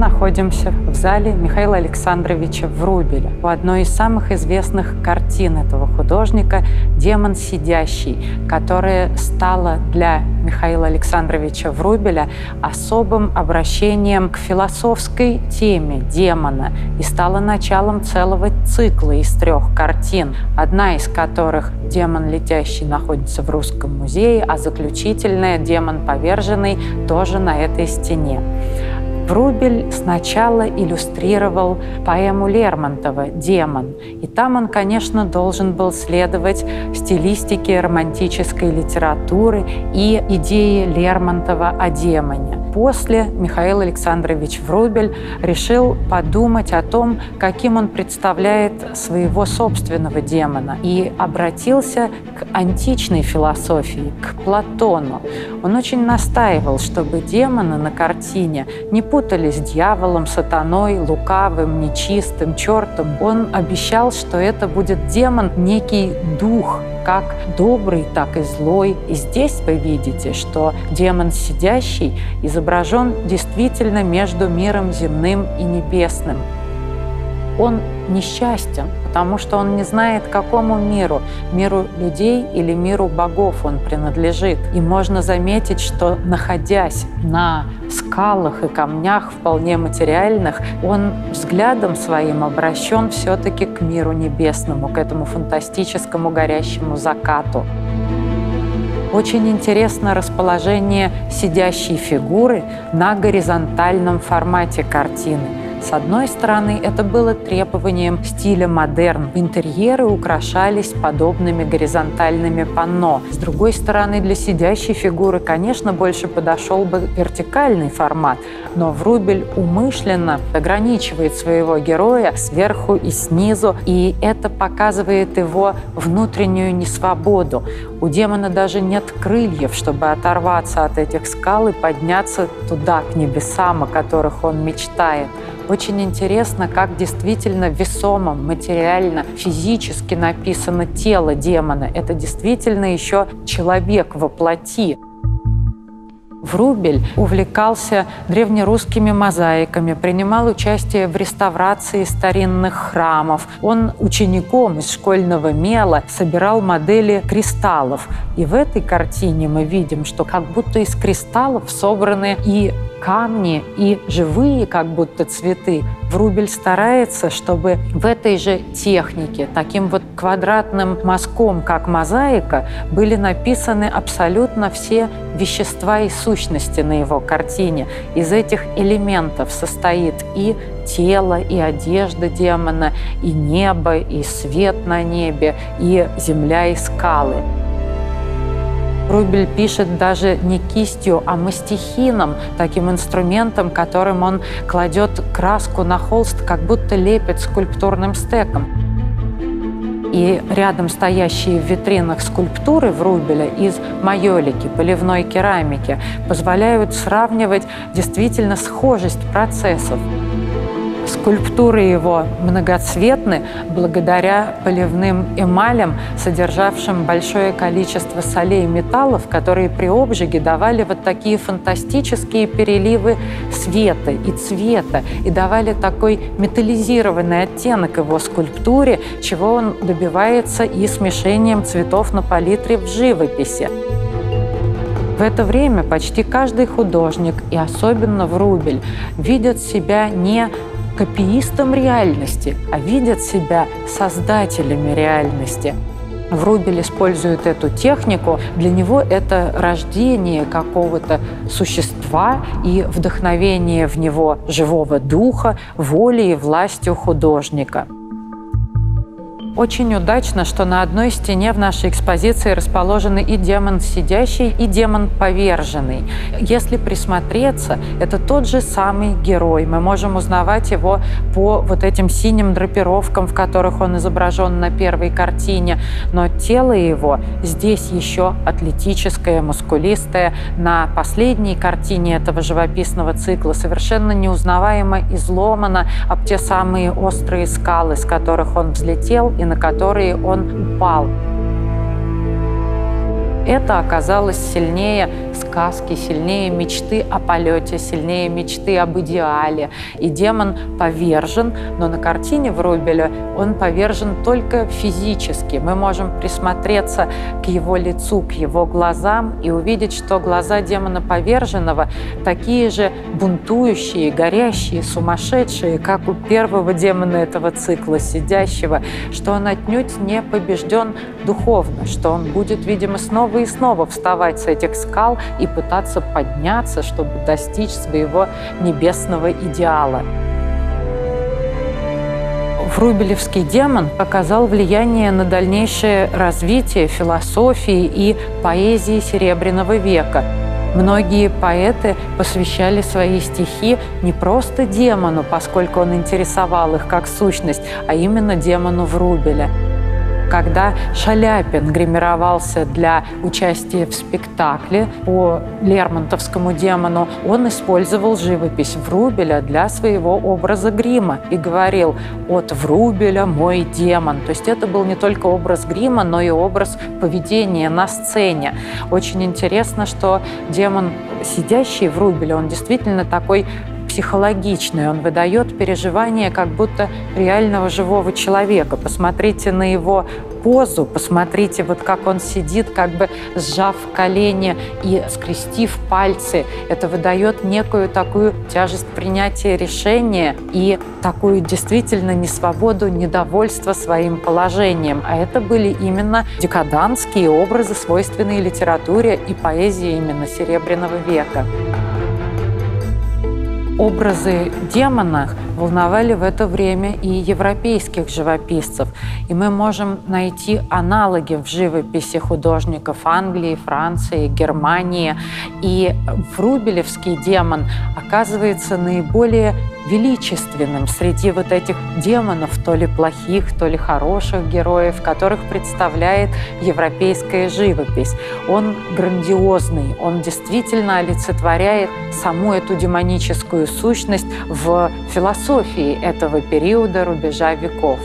находимся в зале Михаила Александровича Врубеля. У одной из самых известных картин этого художника «Демон сидящий», которая стала для Михаила Александровича Врубеля особым обращением к философской теме демона и стала началом целого цикла из 3 картин, одна из которых «Демон летящий» находится в Русском музее, а заключительная «Демон поверженный» тоже на этой стене. Врубель сначала иллюстрировал поэму Лермонтова «Демон», и там он, конечно, должен был следовать стилистике романтической литературы и идее Лермонтова о демоне. После Михаил Александрович Врубель решил подумать о том, каким он представляет своего собственного демона, и обратился к античной философии, к Платону. Он очень настаивал, чтобы демоны на картине не путались с дьяволом, сатаной, лукавым, нечистым, чертом. Он обещал, что это будет демон, некий дух, как добрый, так и злой. И здесь вы видите, что демон сидящий изображен действительно между миром земным и небесным. Он несчастен, потому что он не знает, к какому миру людей или миру богов он принадлежит. И можно заметить, что, находясь на скалах и камнях вполне материальных, он взглядом своим обращен все-таки к миру небесному, к этому фантастическому горящему закату. Очень интересно расположение сидящей фигуры на горизонтальном формате картины. С одной стороны, это было требованием стиля модерн. Интерьеры украшались подобными горизонтальными панно. С другой стороны, для сидящей фигуры, конечно, больше подошел бы вертикальный формат, но Врубель умышленно ограничивает своего героя сверху и снизу, и это показывает его внутреннюю несвободу. У демона даже нет крыльев, чтобы оторваться от этих скал и подняться туда, к небесам, о которых он мечтает. Очень интересно, как действительно весомо, материально, физически написано тело демона. Это действительно еще человек во плоти. Врубель увлекался древнерусскими мозаиками, принимал участие в реставрации старинных храмов. Он учеником из школьного мела собирал модели кристаллов. И в этой картине мы видим, что как будто из кристаллов собраны и камни, и живые как будто цветы. Врубель старается, чтобы в этой же технике, таким вот квадратным мазком, как мозаика, были написаны абсолютно все вещества и сущности на его картине. Из этих элементов состоит и тело, и одежда демона, и небо, и свет на небе, и земля, и скалы. Врубель пишет даже не кистью, а мастихином, таким инструментом, которым он кладет краску на холст, как будто лепит скульптурным стеком. И рядом стоящие в витринах скульптуры Врубеля из майолики, поливной керамики, позволяют сравнивать действительно схожесть процессов. Скульптуры его многоцветны благодаря поливным эмалям, содержавшим большое количество солей и металлов, которые при обжиге давали вот такие фантастические переливы света и цвета и давали такой металлизированный оттенок его скульптуре, чего он добивается и смешением цветов на палитре в живописи. В это время почти каждый художник, и особенно Врубель, видят себя не копиистом реальности, а видят себя создателями реальности. Врубель использует эту технику. Для него это рождение какого-то существа и вдохновение в него живого духа, волей и властью художника. Очень удачно, что на одной стене в нашей экспозиции расположены и демон сидящий, и демон поверженный. Если присмотреться, это тот же самый герой. Мы можем узнавать его по вот этим синим драпировкам, в которых он изображен на первой картине. Но тело его здесь еще атлетическое, мускулистое. На последней картине этого живописного цикла совершенно неузнаваемо изломано об те самые острые скалы, с которых он взлетел и на которые он упал. Это оказалось сильнее сказки, сильнее мечты о полете, сильнее мечты об идеале. И демон повержен, но на картине Врубеля он повержен только физически. Мы можем присмотреться к его лицу, к его глазам и увидеть, что глаза демона поверженного такие же бунтующие, горящие, сумасшедшие, как у первого демона этого цикла, сидящего, что он отнюдь не побежден духовно, что он будет, видимо, снова и снова вставать с этих скал и пытаться подняться, чтобы достичь своего небесного идеала. Врубелевский демон оказал влияние на дальнейшее развитие философии и поэзии Серебряного века. Многие поэты посвящали свои стихи не просто демону, поскольку он интересовал их как сущность, а именно демону Врубеля. Когда Шаляпин гримировался для участия в спектакле по Лермонтовскому демону, он использовал живопись Врубеля для своего образа грима и говорил: «От Врубеля мой демон». То есть это был не только образ грима, но и образ поведения на сцене. Очень интересно, что демон, сидящий Врубеля, он действительно такой психологичный, он выдает переживания как будто реального живого человека. Посмотрите на его позу, посмотрите, вот как он сидит, как бы сжав колени и скрестив пальцы. Это выдает некую такую тяжесть принятия решения и такую действительно несвободу, недовольство своим положением. А это были именно декадантские образы, свойственные литературе и поэзии именно Серебряного века. Образы демона волновали в это время и европейских живописцев. И мы можем найти аналоги в живописи художников Англии, Франции, Германии. И врубелевский демон оказывается наиболее величественным среди вот этих демонов, то ли плохих, то ли хороших героев, которых представляет европейская живопись. Он грандиозный, он действительно олицетворяет саму эту демоническую сущность в философии этого периода рубежа веков.